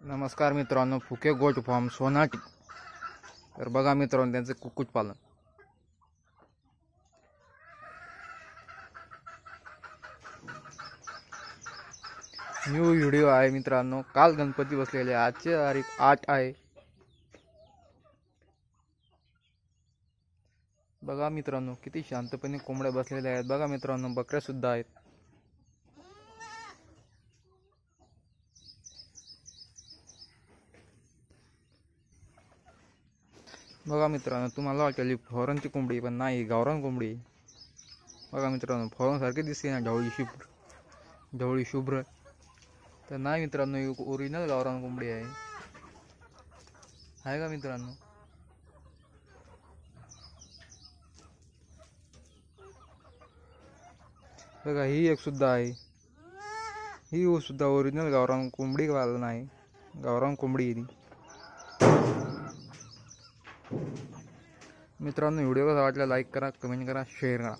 नमस्कार मित्रांनो, Phuke goat farm Sonati. तर बघा मित्रांनो, त्यांचे कुक्कुटपालन. न्यू व्हिडिओ आहे मित्रांनो. काल गणपती बसलेले, आजची तारीख 8 आहे. बघा मित्रांनो, किती शांतपणे कोंबड्या बसलेल्या आहेत. बघा मित्रांनो, बकऱ्या सुद्धा आहेत. बघा मित्रांनो, तुम्हाला वाटेल फॉरेनची कोंबडी, पण नाही, गावरान कोंबडी. बघा मित्रांनो, फॉरेन सारखी दिसते ना, ढवळी शुभ्र. तर नाही मित्रांनो, ही ओरिजिनल गावरान कोंबडी आहे का मित्रांनो. बघा, ही एक सुद्धा आहे. ही सुद्धा ओरिजिनल गावरान कोंबडी पालन आहे. गावरान कोंबडी आहे ती. मित्रांनो, व्हिडिओ कसा वाटला लाईक करा, कमेंट करा, शेअर करा.